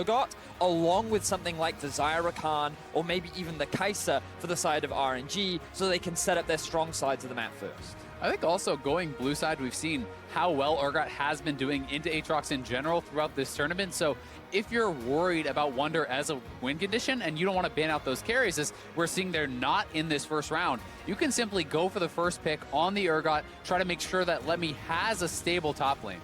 Urgot, along with something like the Zyrakan or maybe even the Kai'Sa for the side of RNG, so they can set up their strong sides of the map first. I think also going blue side, we've seen how well Urgot has been doing into Aatrox in general throughout this tournament. So if you're worried about Wunder as a win condition and you don't want to ban out those carries, as we're seeing they're not in this first round, you can simply go for the first pick on the Urgot, try to make sure that Lemmy has a stable top lane.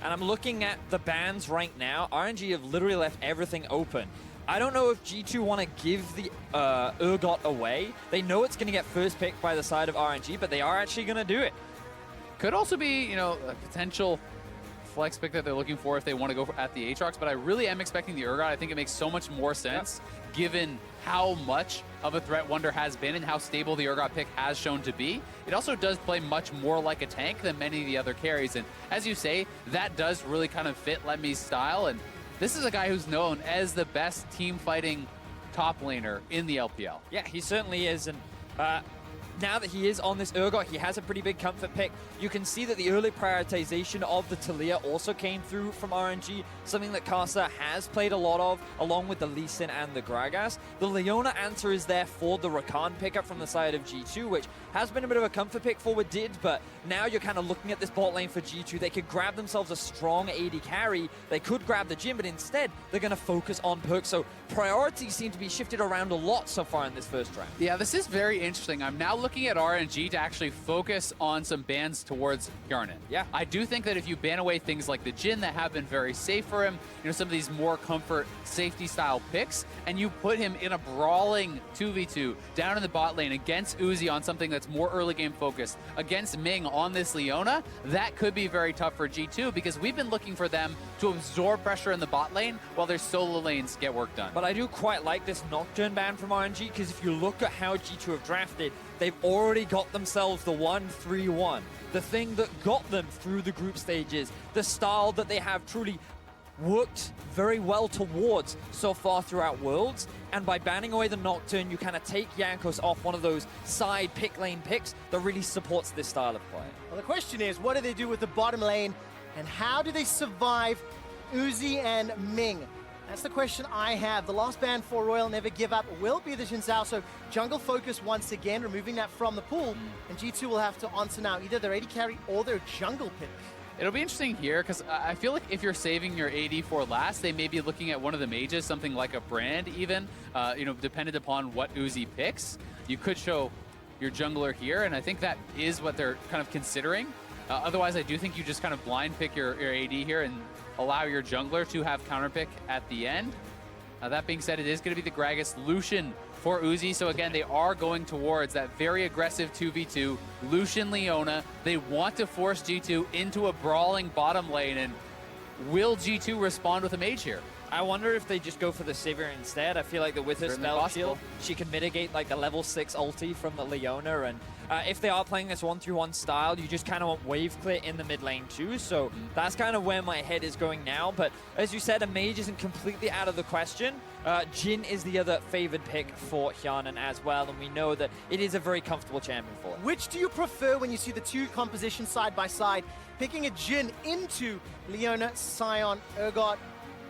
And I'm looking at the bans right now. RNG have literally left everything open. I don't know if G2 want to give the Urgot away. They know it's going to get first pick by the side of RNG, but they are actually going to do it. Could also be, you know, a potential flex pick that they're looking for if they want to go at the Aatrox, but I really am expecting the Urgot. I think it makes so much more sense given how much of a threat Wunder has been and how stable the Urgot pick has shown to be. It also does play much more like a tank than many of the other carries, and as you say, that does really kind of fit Lemmy's style, and this is a guy who's known as the best team fighting top laner in the LPL. Yeah, he certainly is, and now that he is on this Urgot, he has a pretty big comfort pick. You can see that the early prioritization of the Taliyah also came through from RNG, something that Kai'Sa has played a lot of, along with the Lee Sin and the Gragas. The Leona answer is there for the Rakan pickup from the side of G2, which has been a bit of a comfort pick for Did, but now you're kind of looking at this bot lane for G2. They could grab themselves a strong AD carry. They could grab the Jhin, but instead, they're going to focus on perks. So priorities seem to be shifted around a lot so far in this first round. Yeah, this is very interesting. I'm now looking at RNG to actually focus on some bans towards Yarnan. Yeah. I do think that if you ban away things like the Jhin that have been very safe for him, you know, some of these more comfort safety style picks, and you put him in a brawling 2v2 down in the bot lane against Uzi on something that's more early game focused, against Ming on this Leona, that could be very tough for G2 because we've been looking for them to absorb pressure in the bot lane while their solo lanes get work done. But I do quite like this Nocturne ban from RNG because if you look at how G2 have drafted, they've already got themselves the 1-3-1. The thing that got them through the group stages, the style that they have truly worked very well towards so far throughout Worlds, and by banning away the Nocturne, you kind of take Jankos off one of those side pick lane picks that really supports this style of play. Well, the question is, what do they do with the bottom lane, and how do they survive Uzi and Ming? That's the question I have. The last ban for Royal Never Give Up will be the Xin Zhao, so jungle focus once again, removing that from the pool, and G2 will have to answer now either their AD carry or their jungle pick. It'll be interesting here because I feel like if you're saving your AD for last, they may be looking at one of the mages, something like a Brand even, you know, dependent upon what Uzi picks. You could show your jungler here, and I think that is what they're kind of considering. Otherwise, I do think you just kind of blind pick your AD here and allow your jungler to have counter pick at the end. That being said, it is going to be the Gragas Lucian for Uzi. So again, they are going towards that very aggressive 2v2. Lucian Leona. They want to force G2 into a brawling bottom lane. And will G2 respond with a mage here? I wonder if they just go for the Sivir instead. I feel like that with her spell shield, she can mitigate like the level 6 ulti from the Leona. And if they are playing this 1-3-1 style, you just kind of want wave clear in the mid lane too. So that's kind of where my head is going now. But as you said, a mage isn't completely out of the question. Jhin is the other favored pick for Hjarnan as well. And we know that it is a very comfortable champion for him. Which do you prefer when you see the two compositions side by side? Picking a Jhin into Leona, Sion, Urgot.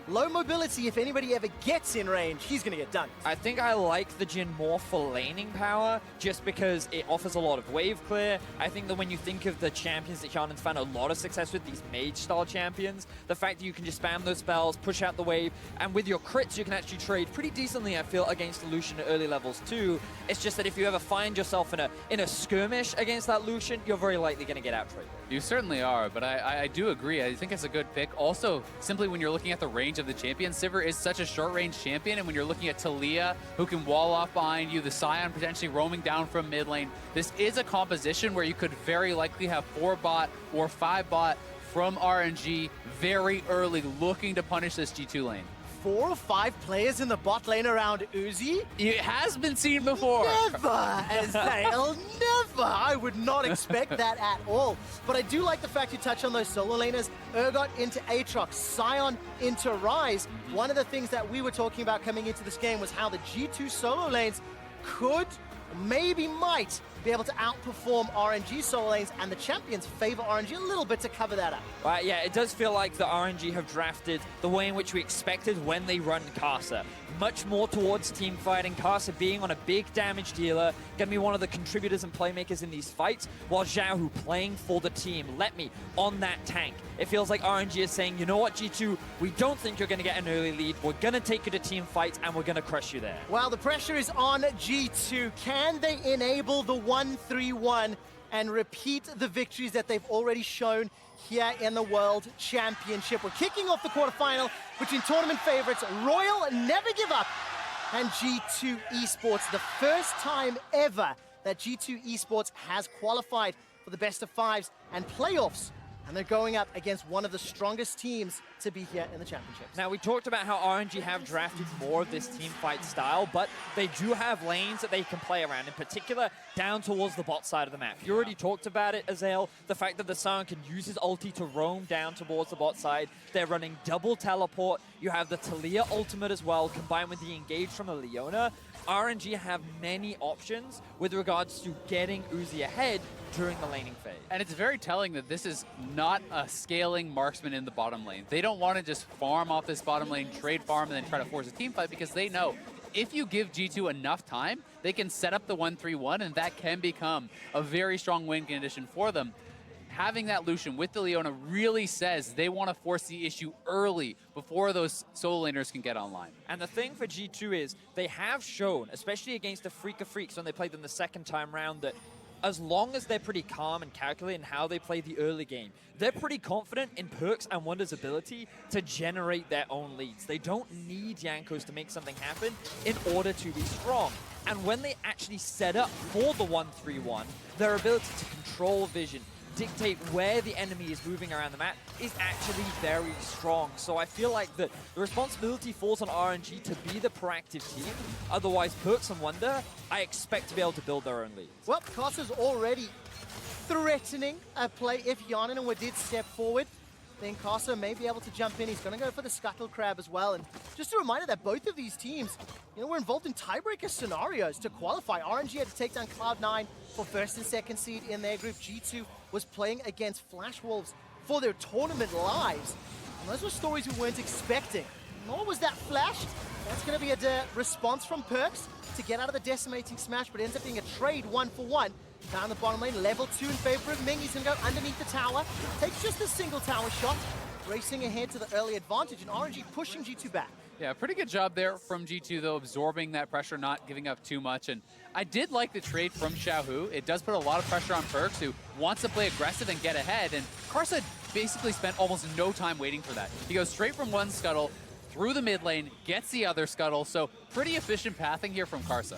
Low mobility, if anybody ever gets in range, he's going to get done. I think I like the Jhin more for laning power, just because it offers a lot of wave clear. I think that when you think of the champions that Hjarnan's found a lot of success with, these mage-style champions, the fact that you can just spam those spells, push out the wave, and with your crits, you can actually trade pretty decently, I feel, against Lucian at early levels too. It's just that if you ever find yourself in a skirmish against that Lucian, you're very likely going to get out-traded. You certainly are, but I do agree. I think it's a good pick. Also, simply when you're looking at the range of the champion, Sivir is such a short-range champion, and when you're looking at Taliyah, who can wall off behind you, the Sion potentially roaming down from mid lane, this is a composition where you could very likely have 4 bot or 5 bot from RNG very early, looking to punish this G2 lane. 4 or 5 players in the bot lane around Uzi? It has been seen before. Never, Azrael, never. I would not expect that at all. But I do like the fact you touch on those solo laners. Urgot into Aatrox, Sion into Ryze. One of the things that we were talking about coming into this game was how the G2 solo lanes could, maybe might, be able to outperform RNG solo lanes, and the champions favor RNG a little bit to cover that up. Right, yeah, it does feel like the RNG have drafted the way in which we expected when they run Karsa. Much more towards team fighting, Karsa being on a big damage dealer, gonna be one of the contributors and playmakers in these fights, while Xiaohu playing for the team. Let me on that tank. It feels like RNG is saying, you know what, G2, we don't think you're gonna get an early lead. We're gonna take you to team fights and we're gonna crush you there. Well, the pressure is on G2. Can they enable the 1-3-1 and repeat the victories that they've already shown here in the World Championship? We're kicking off the quarterfinal between tournament favorites Royal Never Give Up and G2 Esports. The first time ever that G2 Esports has qualified for the best of fives and playoffs. And they're going up against one of the strongest teams to be here in the championships. Now, we talked about how RNG have drafted more of this team fight style, but they do have lanes that they can play around, in particular, down towards the bot side of the map. You already talked about it, Azael, the fact that the Sion can use his ulti to roam down towards the bot side. They're running double teleport. You have the Talia ultimate as well, combined with the engage from the Leona. RNG have many options with regards to getting Uzi ahead during the laning phase. And it's very telling that this is not a scaling marksman in the bottom lane. They don't want to just farm off this bottom lane, trade farm, and then try to force a team fight, because they know if you give G2 enough time, they can set up the 1-3-1, and that can become a very strong win condition for them. Having that Lucian with the Leona really says they want to force the issue early before those solo laners can get online. And the thing for G2 is they have shown, especially against the Freak of Freaks when they played them the second time round, that as long as they're pretty calm and calculated in how they play the early game, they're pretty confident in Perkz and Wonder's ability to generate their own leads. They don't need Jankos to make something happen in order to be strong. And when they actually set up for the 1-3-1, their ability to control vision, dictate where the enemy is moving around the map is actually very strong. So I feel like the responsibility falls on RNG to be the proactive team. Otherwise, Perkz and Wonder, I expect to be able to build their own leads. Well, Karsa's already threatening a play. If Yarnanwa did step forward, then Karsa may be able to jump in. He's going to go for the Scuttle Crab as well. And just a reminder that both of these teams, were involved in tiebreaker scenarios to qualify. RNG had to take down Cloud9 for first and second seed in their group. G2 was playing against Flash Wolves for their tournament lives. And those were stories we weren't expecting. Nor was that flashed. That's going to be a response from Perkz to get out of the decimating smash, but it ends up being a trade 1-for-1. Down the bottom lane, level 2 in favor of Ming. He's going to go underneath the tower. Takes just a single tower shot. Racing ahead to the early advantage, and RNG pushing G2 back. Yeah, pretty good job there from G2, though, absorbing that pressure, not giving up too much. And I did like the trade from Xiaohu. It does put a lot of pressure on Perkz, who wants to play aggressive and get ahead. And Karsa basically spent almost no time waiting for that. He goes straight from one scuttle through the mid lane, gets the other scuttle. So pretty efficient pathing here from Karsa.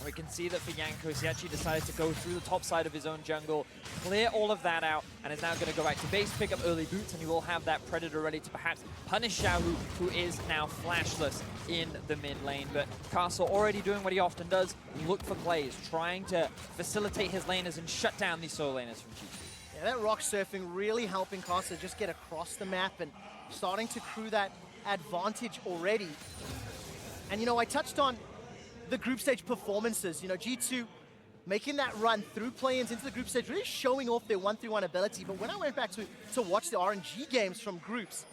We can see that for Jankos, he actually decided to go through the top side of his own jungle, clear all of that out, and is now going to go back to base, pick up early boots, and he will have that Predator ready to perhaps punish Xiaohu, who is now flashless in the mid lane. But Karsa already doing what he often does, look for plays, trying to facilitate his laners and shut down these solo laners from G2. Yeah, that rock surfing really helping Karsa just get across the map and starting to accrue that advantage already. And I touched on the group stage performances. G2 making that run through play-ins into the group stage, really showing off their 1-3-1 ability. But when I went back to watch the RNG games from groups,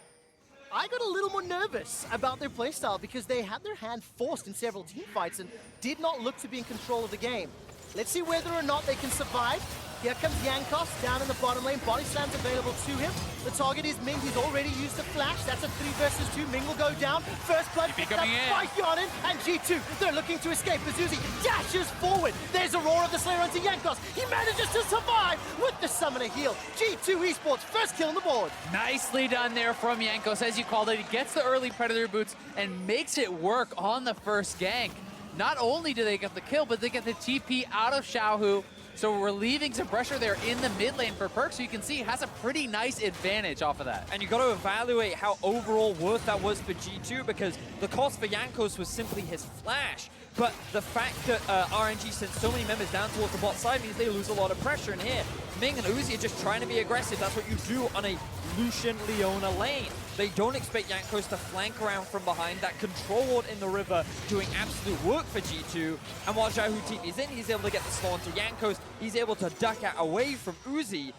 I got a little more nervous about their playstyle because they had their hand forced in several team fights and did not look to be in control of the game. Let's see whether or not they can survive. Here comes Jankos down in the bottom lane. Body slam's available to him. The target is Ming. He's already used the flash. That's a 3 versus 2. Ming will go down. First blood picked up by Yarnan. And G2, they're looking to escape. Azuzi dashes forward. There's a roar of the Slayer onto Jankos. He manages to survive with the summoner heal. G2 Esports, first kill on the board. Nicely done there from Jankos, as you called it. He gets the early Predator boots and makes it work on the first gank. Not only do they get the kill, but they get the TP out of Xiaohu. So relieving some pressure there in the mid lane for Perkz. So you can see he has a pretty nice advantage off of that. And you got to evaluate how overall worth that was for G2, because the cost for Jankos was simply his flash. But the fact that RNG sent so many members down towards the bot side means they lose a lot of pressure. And here, Ming and Uzi are just trying to be aggressive. That's what you do on a Lucian Leona lane. They don't expect Jankos to flank around from behind. That control ward in the river doing absolute work for G2. And while Xiaohu TP's in, he's able to get the slow onto Jankos. He's able to duck out away from Uzi.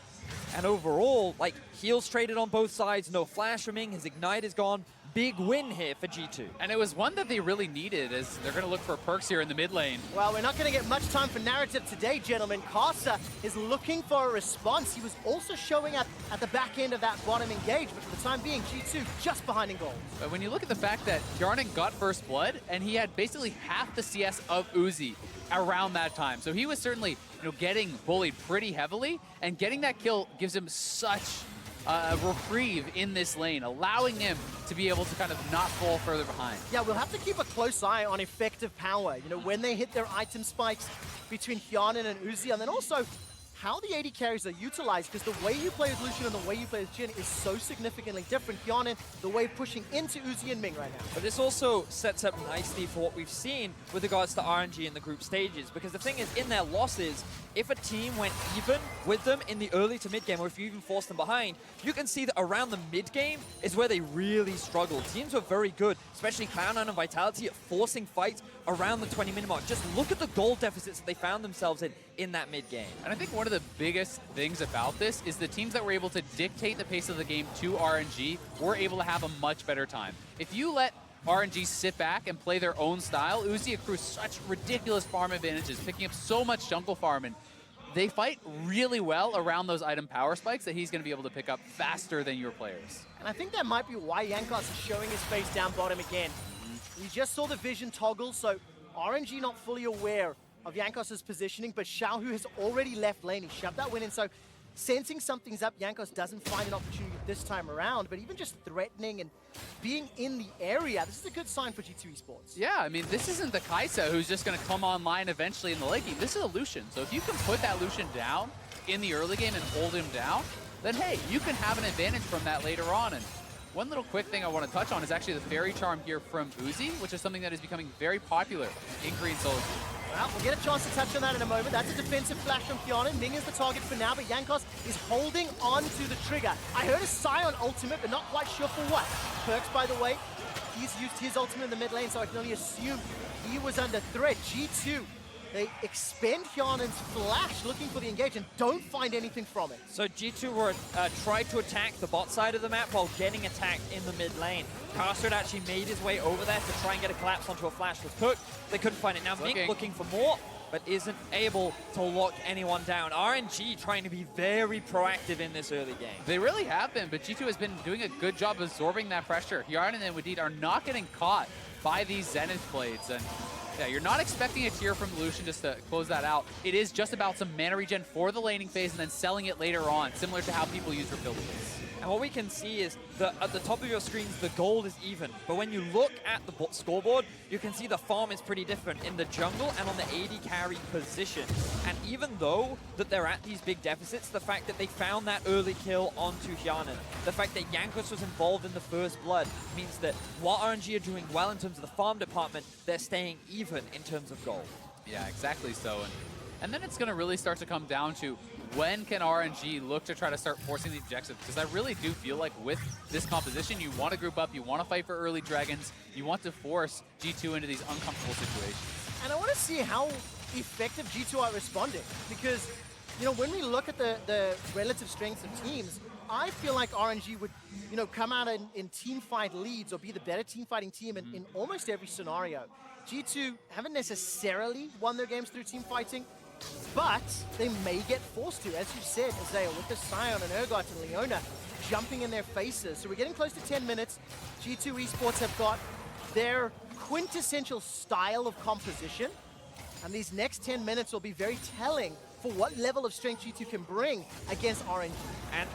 And overall, like, heals traded on both sides. No flash from Ming. His Ignite is gone. Big win here for G2. And it was one that they really needed, as they're going to look for perks here in the mid lane. Well, we're not going to get much time for narrative today, gentlemen. Karsa is looking for a response. He was also showing up at the back end of that bottom engage, but for the time being, G2 just behind in gold. But when you look at the fact that Hjarnan got first blood, and he had basically half the CS of Uzi around that time. So he was certainly, you know, getting bullied pretty heavily, and getting that kill gives him such a reprieve in this lane, allowing him to be able to kind of not fall further behind. Yeah, we'll have to keep a close eye on effective power. You know, when they hit their item spikes between Hjarnan and Uzi, and then also how the AD carries are utilized, because the way you play with Lucian and the way you play with Jhin is so significantly different. Hjarnan, the way pushing into Uzi and Ming right now. But this also sets up nicely for what we've seen with regards to RNG in the group stages, because the thing is, in their losses, if a team went even with them in the early to mid game, or if you even forced them behind, you can see that around the mid game is where they really struggled. Teams were very good, especially Cloud9 and Vitality, at forcing fights around the 20-minute mark. Just look at the goal deficits that they found themselves in that mid game. And I think one of the biggest things about this is the teams that were able to dictate the pace of the game to RNG were able to have a much better time. If you let RNG sit back and play their own style, Uzi accrues such ridiculous farm advantages, picking up so much jungle farm, and they fight really well around those item power spikes that he's going to be able to pick up faster than your players. And I think that might be why Jankos is showing his face down bottom again. We just saw the vision toggle, so RNG not fully aware of Jankos' positioning, but Xiaohu has already left lane. He shoved that win in, so sensing something's up, Jankos doesn't find an opportunity this time around, but even just threatening and being in the area, this is a good sign for G2 Esports. Yeah, I mean, this isn't the Kaisa who's just going to come online eventually in the late game. This is a Lucian, so if you can put that Lucian down in the early game and hold him down, then hey, you can have an advantage from that later on. And one little quick thing I want to touch on is actually the Fairy Charm here from Uzi, which is something that is becoming very popular in Green Solo. Well, we'll get a chance to touch on that in a moment. That's a defensive flash from Hjarnan. Ming is the target for now, but Jankos is holding on to the trigger. I heard a Scion ultimate, but not quite sure for what. Perks, by the way, he's used his ultimate in the mid lane, so I can only assume he was under threat. G2, they expend Hjarnan's flash looking for the engage and don't find anything from it. So G2 were tried to attack the bot side of the map while getting attacked in the mid lane. Caster had actually made his way over there to try and get a collapse onto a flash with Cook. They couldn't find it. Now Ming looking for more, but isn't able to lock anyone down. RNG trying to be very proactive in this early game. They really have been, but G2 has been doing a good job absorbing that pressure. Hjarnan and Wadid are not getting caught by these Zenith blades, and yeah, you're not expecting a tier from Lucian just to close that out. It is just about some mana regen for the laning phase and then selling it later on, similar to how people use rebuildables. And what we can see is that at the top of your screens, the gold is even. But when you look at the scoreboard, you can see the farm is pretty different in the jungle and on the AD carry position. And even though that they're at these big deficits, the fact that they found that early kill onto Hjarnan, the fact that Jankos was involved in the first blood, means that while RNG are doing well in terms of the farm department, they're staying even in terms of gold. Yeah, exactly so. And then it's going to really start to come down to when can RNG look to try to start forcing the objectives? Because I really do feel like with this composition, you want to group up, you want to fight for early dragons, you want to force G2 into these uncomfortable situations. And I want to see how effective G2 are responding, because, you know, when we look at the relative strengths of teams, I feel like RNG would, you know, come out in team fight leads or be the better team fighting team in almost every scenario. G2 haven't necessarily won their games through team fighting, but they may get forced to, as you said, Isaiah, with the Scion and Urgot and Leona jumping in their faces. So we're getting close to 10 minutes. G2 Esports have got their quintessential style of composition, and these next 10 minutes will be very telling for what level of strength G2 can bring against RNG. And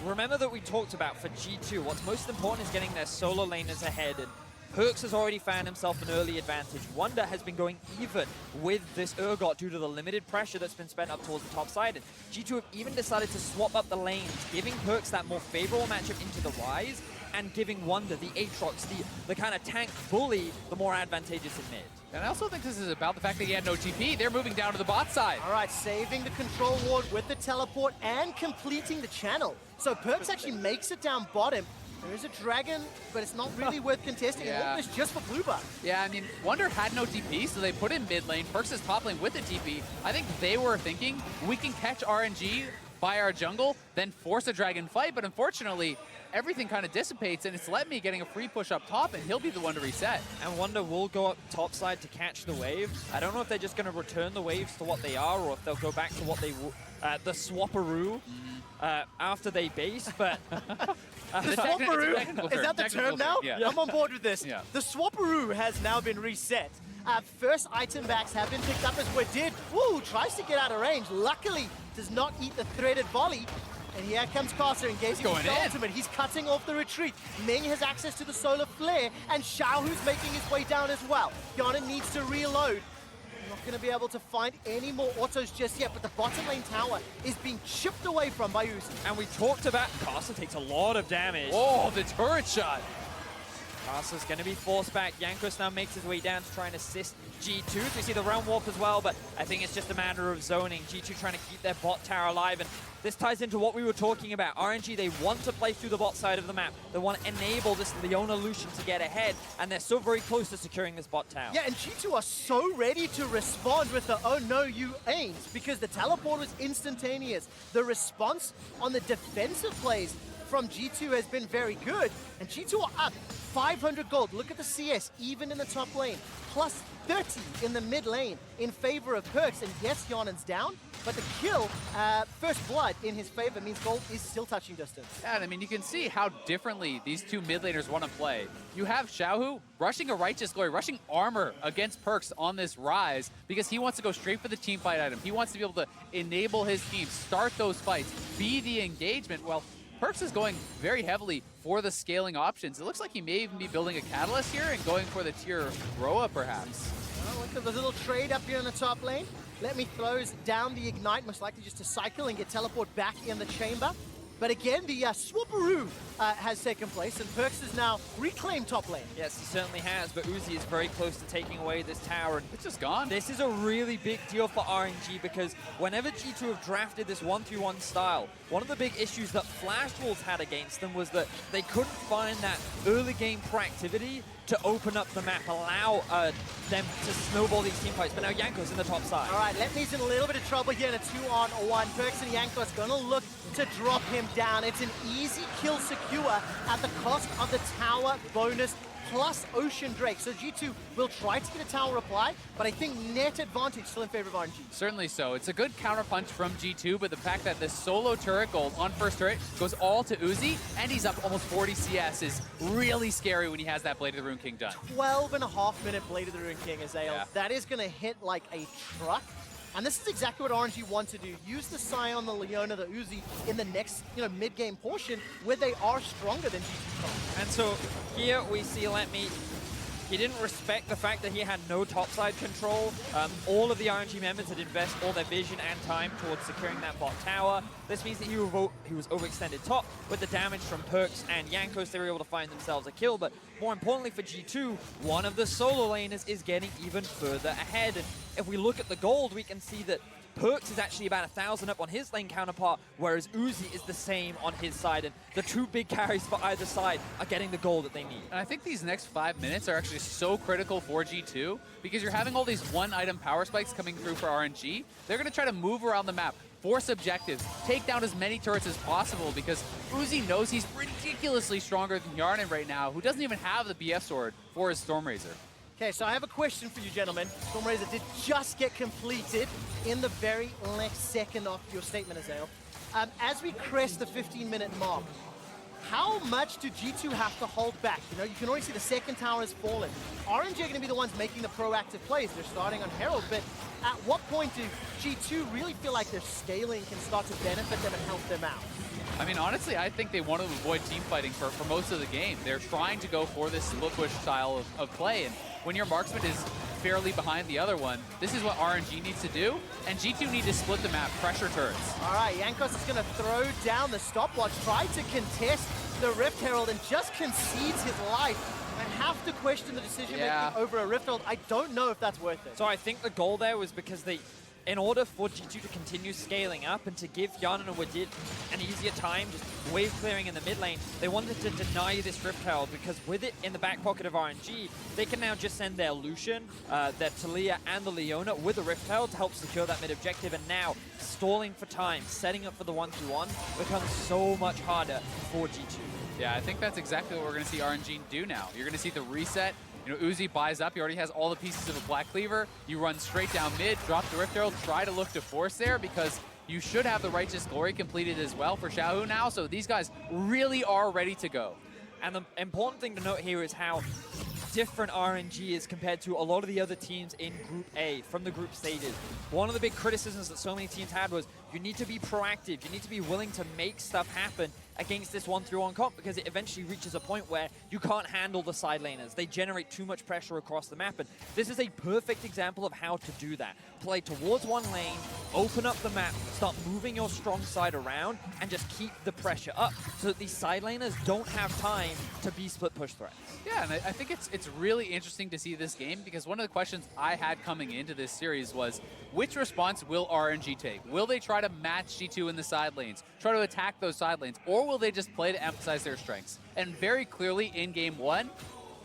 remember that we talked about for G2, what's most important is getting their solo laners ahead, and Perks has already found himself an early advantage. Wonder has been going even with this Urgot due to the limited pressure that's been spent up towards the top side. And G2 have even decided to swap up the lanes, giving Perks that more favorable matchup into the Rise, and giving Wonder, the Aatrox, the kind of tank bully, the more advantageous in mid. And I also think this is about the fact that he had no TP. They're moving down to the bot side. All right, saving the control ward with the teleport and completing the channel. So Perks actually makes it down bottom. There is a dragon, but it's not really worth contesting. Yeah. All this just for blue buff. Yeah, I mean, Wonder had no TP, so they put him mid lane. Perks is top lane with the TP. I think they were thinking, we can catch RNG by our jungle, then force a dragon fight, but unfortunately, everything kind of dissipates, and it's Let Me getting a free push up top, and he'll be the one to reset. And Wonder will go up top side to catch the wave. I don't know if they're just going to return the waves to what they are, or if they'll go back to what they the swapperoo after they base, but... The swapperoo? Is that the term now? Yeah. I'm on board with this. Yeah. The swapperoo has now been reset. First item backs have been picked up as we did. Woo, tries to get out of range. Luckily, does not eat the threaded volley. And here comes Caster engaging with the ultimate. He's cutting off the retreat. Ming has access to the solar flare, and Xiaohu's making his way down as well. Yana needs to reload. Not going to be able to find any more autos just yet, but the bottom lane tower is being chipped away from by Uzi. And we talked about Caster takes a lot of damage. Oh, the turret shot. Caster's going to be forced back. Jankos now makes his way down to try and assist G2. We see the realm warp as well, but I think it's just a matter of zoning. G2 trying to keep their bot tower alive, and this ties into what we were talking about. RNG, they want to play through the bot side of the map. They want to enable this Leona Lucian to get ahead, and they're so very close to securing this bot tower. Yeah, and G2 are so ready to respond with the "oh no, you ain't," because the teleport was instantaneous. The response on the defensive plays from G2 has been very good, and G2 are up 500 gold. Look at the CS, even in the top lane. Plus 30 in the mid lane in favor of Perks. And yes, Yonan's down, but the kill, first blood in his favor means gold is still touching distance. Yeah, and I mean, you can see how differently these two mid laners want to play. You have Xiaohu rushing a Righteous Glory, rushing armor against Perks on this rise because he wants to go straight for the team fight item. He wants to be able to enable his team, start those fights, be the engagement. Well, Perks is going very heavily for the scaling options. It looks like he may even be building a Catalyst here and going for the tier Roa, perhaps. Oh, look at the little trade up here in the top lane. Let Me throws down the Ignite, most likely just to cycle and get teleport back in the chamber. But again, the swapperoo has taken place, and Perks has now reclaimed top lane. Yes, he certainly has, but Uzi is very close to taking away this tower. And It's just gone. this is a really big deal for RNG because whenever G2 have drafted this 1-3-1 style, one of the big issues that Flash Wolves had against them was that they couldn't find that early game proactivity to open up the map, allow them to snowball these team fights. But now Yanko's in the top side. All right, Letme's in a little bit of trouble here in a 2-on-1. Perks and Yanko's going to look to drop him down. It's an easy kill secure at the cost of the tower bonus plus Ocean Drake. So G2 will try to get a tower reply, but I think net advantage still in favor of RNG. Certainly so. It's a good counterpunch from G2, but the fact that the solo turret gold on first turret goes all to Uzi, and he's up almost 40 CS is really scary when he has that Blade of the Rune King done. 12.5-minute Blade of the Rune King, Azael. Yeah. That is going to hit like a truck. And this is exactly what RNG want to do. Use the Scion, the Leona, the Uzi in the next, mid-game portion where they are stronger than G2. And so here we see Let Me. He didn't respect the fact that he had no topside control. All of the RNG members had invested all their vision and time towards securing that bot tower. This means that he was overextended top. With the damage from Perks and Jankos, they were able to find themselves a kill. But more importantly for G2, one of the solo laners is getting even further ahead. And if we look at the gold, we can see that Perks is actually about 1,000 up on his lane counterpart, whereas Uzi is the same on his side. And the two big carries for either side are getting the gold that they need. And I think these next 5 minutes are actually so critical for G2 because you're having all these one-item power spikes coming through for RNG. They're going to try to move around the map, force objectives, take down as many turrets as possible because Uzi knows he's ridiculously stronger than Yarnan right now, who doesn't even have the BF sword for his Stormrazor. Okay, so I have a question for you, gentlemen. Stormrazor did just get completed in the very next second of your statement, Azael. As we crest the 15-minute mark, how much do G2 have to hold back? You can already see the second tower has fallen. RNG are going to be the ones making the proactive plays. They're starting on Herald, but at what point do G2 really feel like their scaling can start to benefit them and help them out? I mean, honestly, I think they want to avoid team fighting for most of the game. They're trying to go for this split push style of play, and when your marksman is fairly behind the other one, this is what RNG needs to do, and G2 need to split the map, pressure turrets. All right, Jankos is going to throw down the stopwatch, try to contest the Rift Herald, and just concedes his life. I have to question the decision-making over a Rift Herald. I don't know if that's worth it. So I think the goal there was because they in order for G2 to continue scaling up and to give Hyun and Wadid an easier time, just wave clearing in the mid lane, they wanted to deny this Rift Herald, because with it in the back pocket of RNG, they can now just send their Lucian, their Talia, and the Leona with a Rift Herald to help secure that mid objective, and now stalling for time, setting up for the 1v1 becomes so much harder for G2. Yeah, I think that's exactly what we're going to see RNG do now. You're going to see the reset. You know, Uzi buys up. He already has all the pieces of a Black Cleaver. You run straight down mid, drop the Rift Herald, try to look to force there, because you should have the Righteous Glory completed as well for Xiaohu now. So these guys really are ready to go. And the important thing to note here is how different RNG is compared to a lot of the other teams in Group A from the group stages. One of the big criticisms that so many teams had was you need to be proactive, you need to be willing to make stuff happen against this 1-3-1 comp, because it eventually reaches a point where you can't handle the side laners. They generate too much pressure across the map, and this is a perfect example of how to do that. Play towards one lane, open up the map, start moving your strong side around, and just keep the pressure up so that these side laners don't have time to be split push threats. Yeah, and I think it's really interesting to see this game, because one of the questions I had coming into this series was, which response will RNG take? Will they try to match G2 in the side lanes, try to attack those side lanes, or will they just play to emphasize their strengths? And very clearly in game one,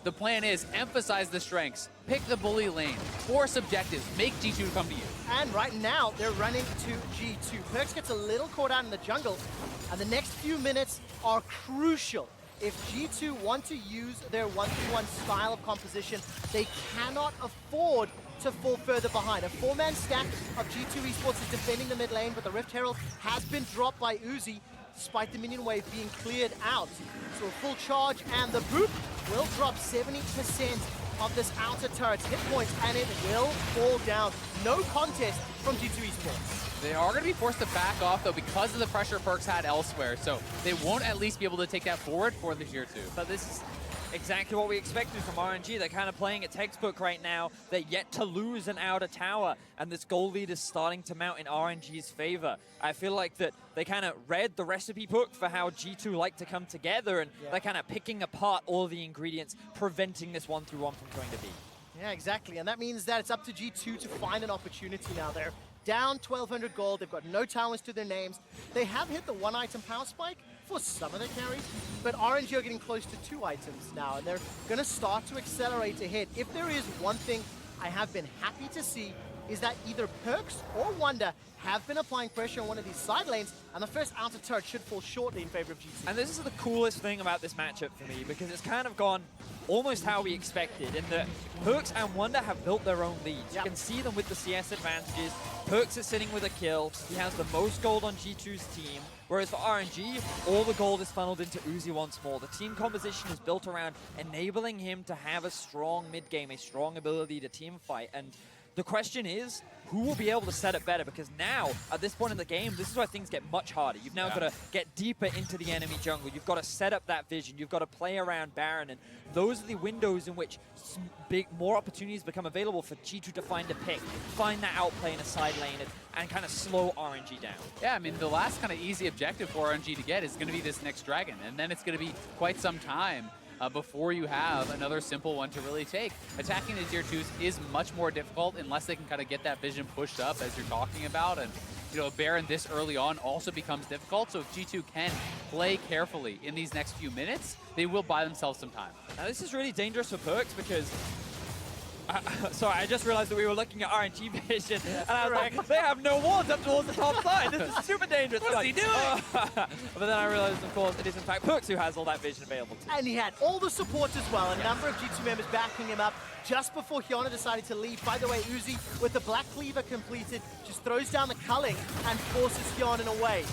the plan is emphasize the strengths, pick the bully lane, force objectives, make G2 come to you. And right now, they're running to G2. Perkz gets a little caught out in the jungle, and the next few minutes are crucial. If G2 want to use their 1v1 style of composition, they cannot afford to fall further behind. A 4-man stack of G2 Esports is defending the mid lane, but the Rift Herald has been dropped by Uzi, despite the minion wave being cleared out. So a full charge, and the boot will drop 70% of this outer turret's hit points, and it will fall down. No contest from G2 Esports. They are going to be forced to back off, though, because of the pressure Perkz had elsewhere. So they won't at least be able to take that forward for the tier 2. But this is exactly what we expected from RNG. They're kind of playing it textbook right now. They're yet to lose an outer tower, and this goal lead is starting to mount in RNG's favor. I feel like that they kind of read the recipe book for how G2 like to come together, and they're kind of picking apart all the ingredients, preventing this 1-3-1 from going to be. Yeah, exactly. And that means that it's up to G2 to find an opportunity now. They're down 1,200 gold. They've got no towers to their names. They have hit the 1-item power spike for some of their carries, but RNG are getting close to 2 items now, and they're going to start to accelerate ahead. If there is one thing I have been happy to see, is that either Perkz or Wonder have been applying pressure on one of these side lanes, and the first outer turret should fall shortly in favor of G2. And this is the coolest thing about this matchup for me, because it's kind of gone almost how we expected, in that Perkz and Wonder have built their own leads. You can see them with the CS advantages. Perkz is sitting with a kill. He has the most gold on G2's team. Whereas for RNG, all the gold is funneled into Uzi once more. The team composition is built around enabling him to have a strong mid-game, a strong ability to team fight. And the question is, who will be able to set it better? Because now, at this point in the game, this is where things get much harder. You've now got to get deeper into the enemy jungle. You've got to set up that vision. You've got to play around Baron. And those are the windows in which more opportunities become available for G2 to find a pick, find that outplay in a side lane, and kind of slow RNG down. Yeah, I mean, the last kind of easy objective for RNG to get is going to be this next dragon. And then it's going to be quite some time before you have another simple one to really take. Attacking the tier 2s is much more difficult unless they can kind of get that vision pushed up, as you're talking about. And, you know, a Baron this early on also becomes difficult. So if G2 can play carefully in these next few minutes, they will buy themselves some time. Now, this is really dangerous for Perkz, because sorry, I just realized that we were looking at RNG vision, and I was like, they have no wards up towards the top side. This is super dangerous. What's he doing? But then I realized, of course, it is in fact Perkz who has all that vision available to him. And he had all the support as well. A number of G2 members backing him up just before Hyuna decided to leave. By the way, Uzi, with the Black Cleaver completed, just throws down the culling and forces Hyuna away.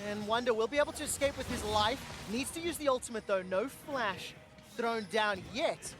And Wonder will be able to escape with his life. Needs to use the ultimate though. No flash thrown down yet.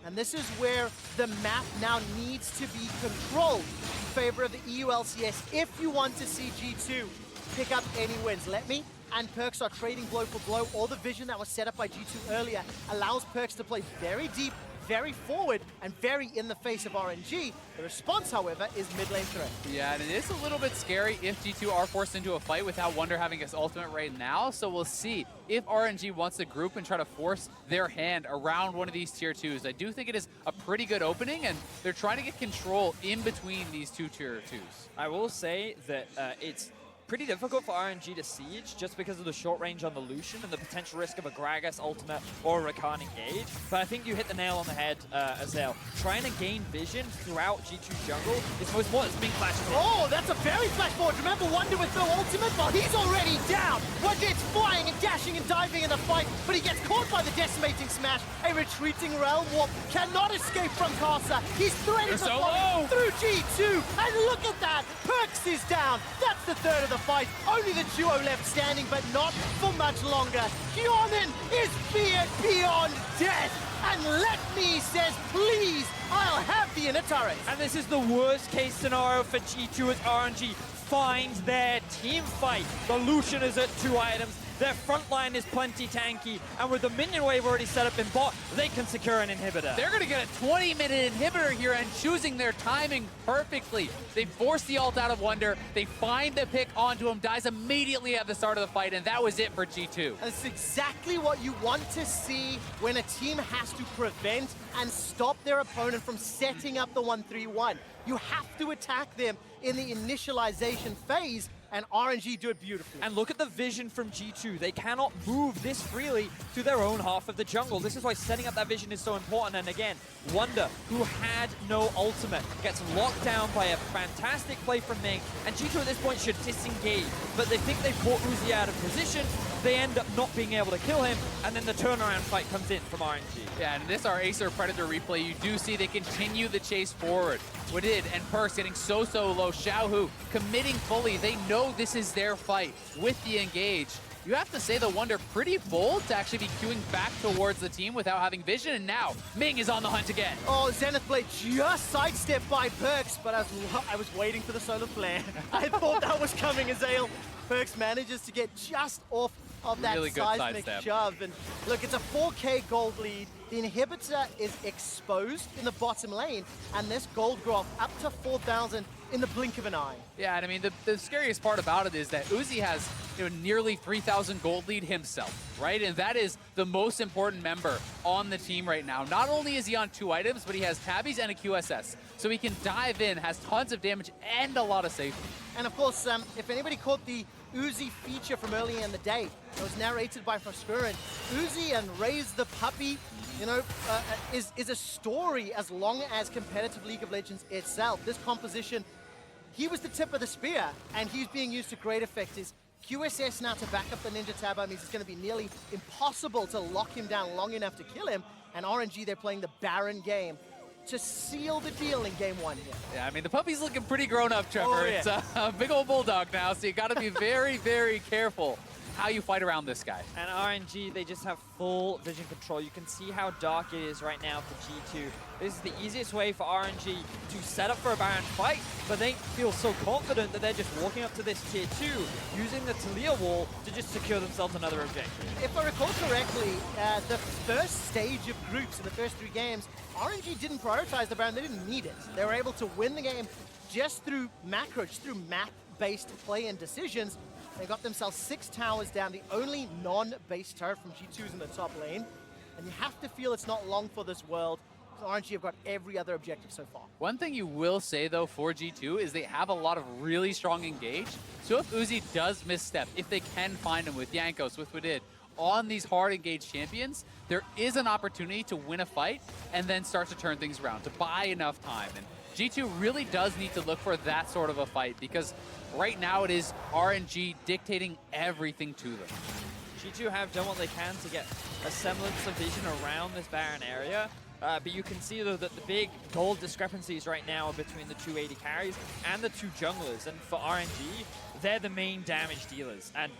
And this is where the map now needs to be controlled in favor of the EU LCS if you want to see G2 pick up any wins. Let me and Perkz are trading blow for blow. All the vision that was set up by G2 earlier allows Perkz to play very deep, very forward, and very in the face of RNG. The response, however, is mid lane threat. Yeah, and it is a little bit scary if G2 are forced into a fight without Wonder having his ultimate right now. So we'll see if RNG wants to group and try to force their hand around one of these tier 2s. I do think it is a pretty good opening, and they're trying to get control in between these two tier 2s. I will say that it's pretty difficult for RNG to siege just because of the short range on the Lucian and the potential risk of a Gragas ultimate or a Rakan engage. But I think you hit the nail on the head, Azael. Trying to gain vision throughout G2 jungle is most important. It's being flashed in. Oh, that's a very flash forward. Remember Wonder with no ultimate? Well, he's already down. Wonder's flying and dashing and diving in the fight, but he gets caught by the decimating smash. A retreating Realm Warp cannot escape from Karsa. He's threading the flow through G2, and look at that. Perkz is down. That's the third of the fight. Only the duo left standing, but not for much longer. Hyonin is feared beyond death. And let me says, please, I'll have the inner turret. And this is the worst case scenario for G2 as RNG finds their team fight. The Lucian is at 2 items. Their front line is plenty tanky, and with the minion wave already set up in bot, they can secure an inhibitor. They're going to get a 20-minute inhibitor here and choosing their timing perfectly. They force the ult out of Wonder, they find the pick onto him, dies immediately at the start of the fight, and that was it for G2. That's exactly what you want to see when a team has to prevent and stop their opponent from setting up the 1-3-1. You have to attack them in the initialization phase, and RNG do it beautifully. And look at the vision from G2. They cannot move this freely to their own half of the jungle. This is why setting up that vision is so important. And again, Wonder, who had no ultimate, gets locked down by a fantastic play from Ming. And G2 at this point should disengage. But they think they've caught Uzi out of position. They end up not being able to kill him. And then the turnaround fight comes in from RNG. Yeah, and in this our Acer Predator replay, you do see they continue the chase forward. Wadid and Perkz getting so low. Xiaohu committing fully. They know this is their fight with the engage. You have to say the Wonder pretty bold to actually be queuing back towards the team without having vision, and now Ming is on the hunt again. Oh, Zenith Blade just sidestepped by Perkz, but I was waiting for the solar flare. I thought that was coming, Azael. Perkz manages to get just off of that Really good seismic sidestep. shove. And look, it's a 4K gold lead. The inhibitor is exposed in the bottom lane, and this gold growth up to 4,000 in the blink of an eye. Yeah, and I mean, the scariest part about it is that Uzi has nearly 3,000 gold lead himself, right? And that is the most important member on the team right now. Not only is he on 2 items, but he has tabbies and a QSS. So he can dive in, has tons of damage, and a lot of safety. And of course, if anybody caught the Uzi feature from earlier in the day, it was narrated by Froskurin. Uzi and Raise the Puppy, is a story as long as competitive League of Legends itself. This composition, he was the tip of the spear, and he's being used to great effect. His QSS now to back up the Ninja Tabba means it's going to be nearly impossible to lock him down long enough to kill him. And RNG, they're playing the Baron game to seal the deal in game 1 here. Yeah, I mean, the puppy's looking pretty grown up, Trevor. Oh, yeah. It's a big old bulldog now, so you got to be very, very careful how you fight around this guy. And RNG, they just have full vision control. You can see how dark it is right now for G2. This is the easiest way for RNG to set up for a Baron fight, but they feel so confident that they're just walking up to this tier 2, using the Talia wall to just secure themselves another objective. If I recall correctly, the first stage of groups in the first 3 games, RNG didn't prioritize the Baron. They didn't need it. They were able to win the game just through macro, just through map-based play and decisions. They got themselves 6 towers down, the only non-base turret from G2's in the top lane. And you have to feel it's not long for this world, because RNG have got every other objective so far. One thing you will say, though, for G2 is they have a lot of really strong engage. So if Uzi does misstep, if they can find him with Yankos, with Wadid, on these hard engaged champions, there is an opportunity to win a fight and then start to turn things around, to buy enough time. And G2 really does need to look for that sort of a fight, because right now it is RNG dictating everything to them. G2 have done what they can to get a semblance of vision around this Baron area, but you can see though that the big gold discrepancies right now are between the 280 carries and the 2 junglers, and for RNG, they're the main damage dealers. And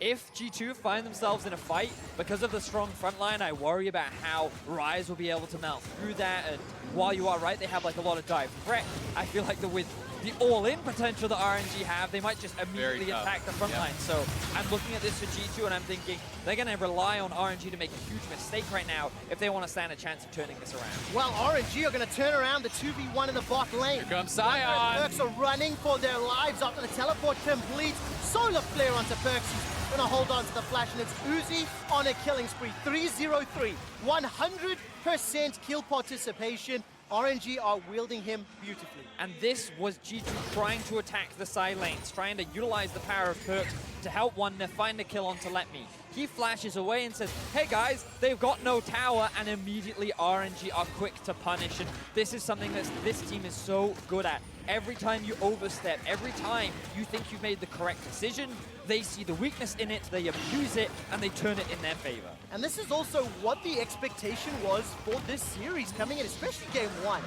if G2 find themselves in a fight because of the strong front line, I worry about how Ryze will be able to melt through that. And while you are right, they have like a lot of dive threat, I feel like with the all-in potential that RNG have, they might just Very immediately tough. attack the front Yep. line. So I'm looking at this for G2 and I'm thinking they're going to rely on RNG to make a huge mistake right now if they want to stand a chance of turning this around. Well, RNG are going to turn around the 2v1 in the bot lane. Here comes Wonder and Sion. Perks are running for their lives after the teleport completes. Solar Flare onto Perks. He's going to hold on to the flash, and it's Uzi on a killing spree. 3-0-3. 100% kill participation. RNG are wielding him beautifully. And this was G2 trying to attack the side lanes, trying to utilize the power of Perks to help Wonder find a kill onto Let Me. He flashes away and says, hey guys, they've got no tower, and immediately RNG are quick to punish. And this is something that this team is so good at. Every time you overstep, every time you think you've made the correct decision, they see the weakness in it, they abuse it, and they turn it in their favor. And this is also what the expectation was for this series coming in, especially game one.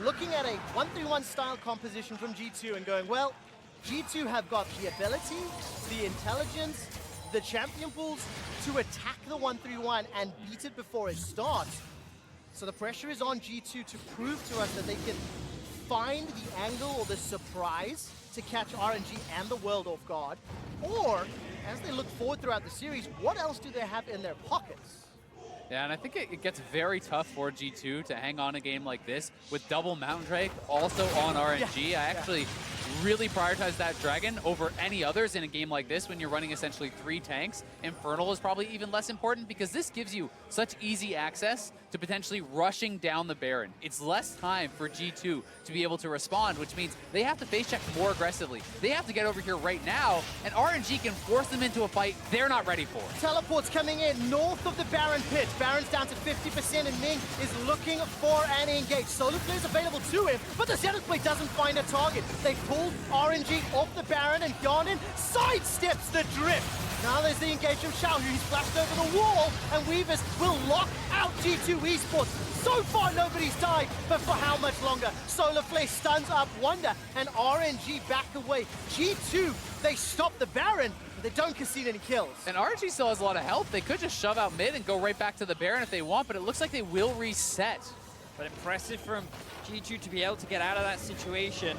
Looking at a 1-3-1 style composition from G2 and going, well, G2 have got the ability, the intelligence, the champion pools to attack the 1-3-1 and beat it before it starts. So the pressure is on G2 to prove to us that they can find the angle or the surprise to catch RNG and the world off guard. Or, as they look forward throughout the series, what else do they have in their pockets? Yeah, and I think it gets very tough for G2 to hang on a game like this with double Mountain Drake also on RNG. Yeah, I actually really prioritize that Dragon over any others in a game like this when you're running essentially 3 tanks. Infernal is probably even less important because this gives you such easy access to potentially rushing down the Baron. It's less time for G2 to be able to respond, which means they have to face check more aggressively. They have to get over here right now, and RNG can force them into a fight they're not ready for. Teleports coming in north of the Baron pit. Baron's down to 50% and Ming is looking for an engage. Solar Flare is available to him, but the Zenith Blade doesn't find a target. They pulled RNG off the Baron and Garnin sidesteps the drift. Now there's the engage from Xiao, who's flashed over the wall, and Weavers will lock out G2 Esports. So far, nobody's died, but for how much longer? Solar Flare stuns up Wonder, and RNG back away. G2, they stop the Baron, but they don't concede any kills. And RNG still has a lot of health. They could just shove out mid and go right back to the Baron if they want, but it looks like they will reset. But impressive from G2 to be able to get out of that situation.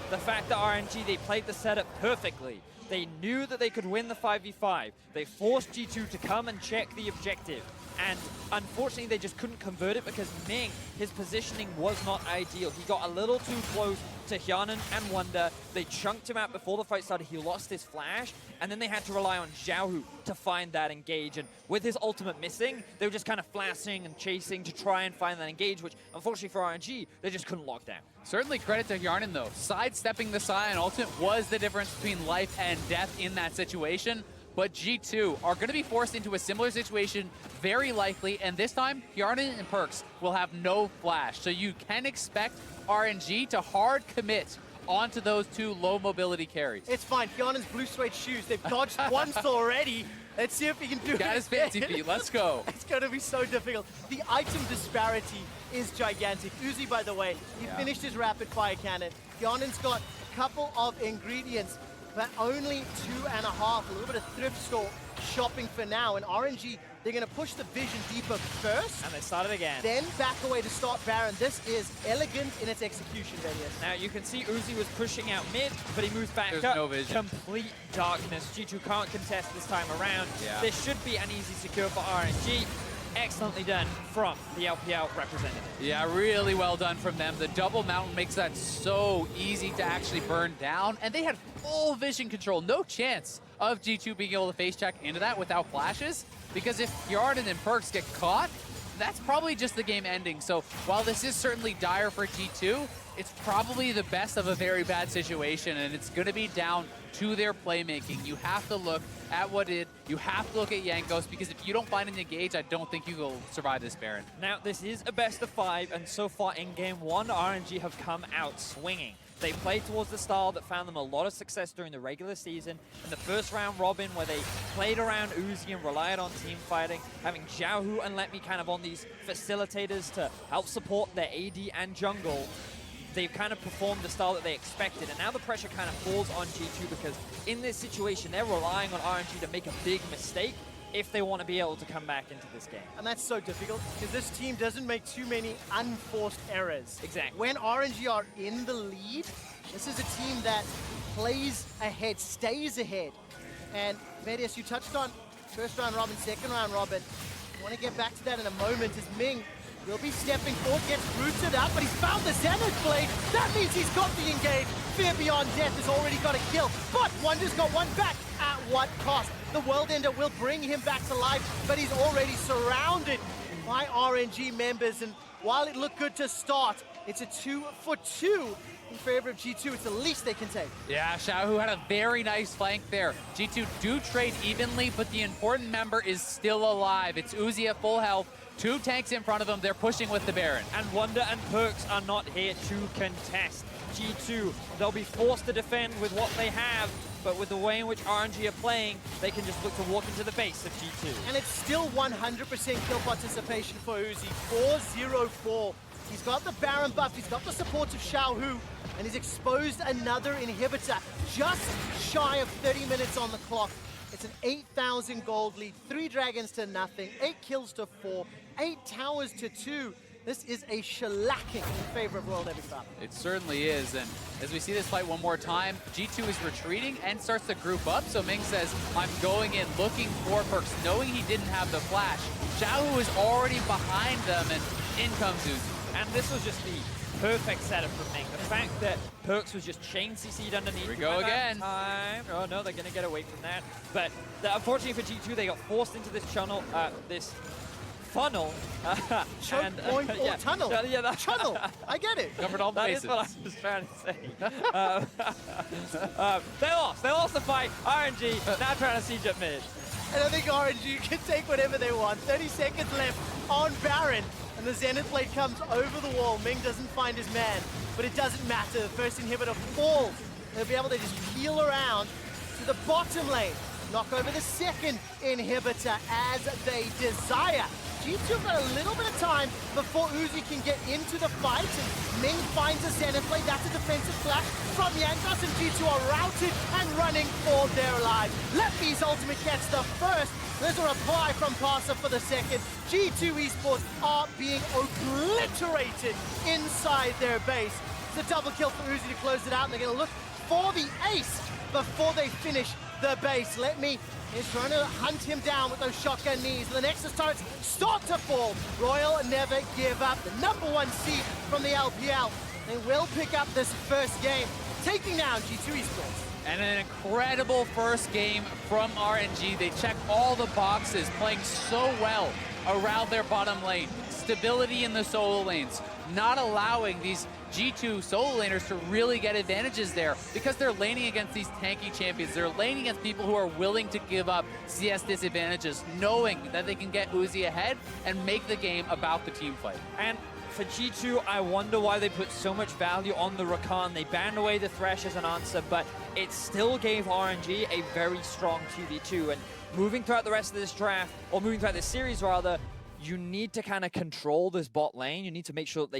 The fact that RNG, they played the setup perfectly. They knew that they could win the 5v5. They forced G2 to come and check the objective. And unfortunately, they just couldn't convert it because Ming, his positioning was not ideal. He got a little too close to Hyanan and Wonder. They chunked him out before the fight started. He lost his flash, and then they had to rely on Xiaohu to find that engage. And with his ultimate missing, they were just kind of flashing and chasing to try and find that engage, which unfortunately for RNG, they just couldn't lock down. Certainly credit to Hyanan though. Sidestepping the Sion ultimate was the difference between life and death in that situation. But G2 are going to be forced into a similar situation very likely, and this time, Hyanan and Perks will have no flash. So you can expect RNG to hard commit onto those 2 low mobility carries. It's fine. Hyanan's blue suede shoes, they've dodged once already. Let's see if he can do it. Got his fancy feet, let's go. It's going to be so difficult. The item disparity is gigantic. Uzi, by the way, he finished his rapid fire cannon. Hyanan's got a couple of ingredients, but only 2.5. A little bit of thrift store shopping for now. And RNG, they're going to push the vision deeper first. And they started again. Then back away to start Baron. This is elegant in its execution, Venius. Now you can see Uzi was pushing out mid, but he moves back There's up. no vision. Complete darkness. G2 can't contest this time around. Yeah. This should be an easy secure for RNG. Excellently done from the LPL representative. Yeah, really well done from them. The double mountain makes that so easy to actually burn down, and they had full vision control. No chance of G2 being able to face check into that without flashes, because if Hyanan and Perks get caught, that's probably just the game ending. So while this is certainly dire for G2, it's probably the best of a very bad situation, and it's going to be down to their playmaking. You have to look at what it, you have to look at Jankos, because if you don't find an engage, I don't think you will survive this Baron. Now, this is a best of 5, and so far in game 1, RNG have come out swinging. They played towards the style that found them a lot of success during the regular season. In the first round robin, where they played around Uzi and relied on team fighting, having Xiaohu and Let Me kind of on these facilitators to help support their AD and jungle, they've kind of performed the style that they expected. And now the pressure kind of falls on G2 because in this situation, they're relying on RNG to make a big mistake if they want to be able to come back into this game. And that's so difficult because this team doesn't make too many unforced errors. Exactly. When RNG are in the lead, This is a team that plays ahead, stays ahead. And Medius, you touched on first round robin, second round robin. I want to get back to that in a moment as Ming will be stepping forward, gets rooted up, but he's found the Zenith Blade. That means he's got the engage. Fear Beyond Death has already got a kill, but Wonder's got one back. At what cost? The World Ender will bring him back to life, but he's already surrounded by RNG members, and while it looked good to start, it's a 2-for-2 in favor of G2. It's the least they can take. Yeah, Xiaohu had a very nice flank there. G2 do trade evenly, but the important member is still alive. It's Uzi at full health. 2 tanks in front of them. They're pushing with the Baron. And Wonder and Perks are not here to contest. G2, they'll be forced to defend with what they have, but with the way in which RNG are playing, they can just look to walk into the base of G2. And it's still 100% kill participation for Uzi. 4-0-4. He's got the Baron buff, he's got the support of Xiaohu, and he's exposed another inhibitor. Just shy of 30 minutes on the clock. It's an 8,000 gold lead, 3 dragons to nothing, 8 kills to 4, 8 towers to 2. This is a shellacking in favor of Royal Navy Star. It certainly is, and as we see this fight one more time, G2 is retreating and starts to group up, so Ming says, I'm going in looking for Perks, knowing he didn't have the flash. Xiaohu is already behind them, and in comes Uzi. And this was just the perfect setup for Ming. The fact that Perks was just chain CC'd underneath. Here we go again. Time. Oh no, they're gonna get away from that. But unfortunately for G2, they got forced into this channel, this funnel. Choke point or yeah. tunnel. Yeah, that, Channel. I get it. Covered all the that bases. is what I was trying to say. They lost. They lost the fight. RNG now trying to siege up mid. And I think RNG can take whatever they want. 30 seconds left on Baron. And the Zenith Blade comes over the wall. Ming doesn't find his man, but it doesn't matter. The first inhibitor falls. They'll be able to just peel around to the bottom lane. Knock over the second inhibitor as they desire. G2 got a little bit of time before Uzi can get into the fight, and Ming finds a Zenith Blade. That's a defensive flash from Yantas, and G2 are routed and running for their lives. Let-Me's ultimate gets the first. There's a reply from Parsa for the second. G2 Esports are being obliterated inside their base. It's a double kill for Uzi to close it out, and they're going to look for the ace before they finish the base. Let-Me is trying to hunt him down with those shotgun knees. The Nexus turrets start to fall. Royal never give up. The #1 seed from the LPL. They will pick up this first game, taking down G2 Esports. And an incredible first game from RNG. They check all the boxes, playing so well around their bottom lane. Stability in the solo lanes, not allowing these G2 solo laners to really get advantages there because they're laning against these tanky champions. They're laning against people who are willing to give up CS disadvantages, knowing that they can get Uzi ahead and make the game about the team fight. And for G2, I wonder why they put so much value on the Rakan. They banned away the Thresh as an answer, but it still gave RNG a very strong 2v2. And moving throughout the rest of this draft, or moving throughout this series rather, you need to kind of control this bot lane. You need to make sure that they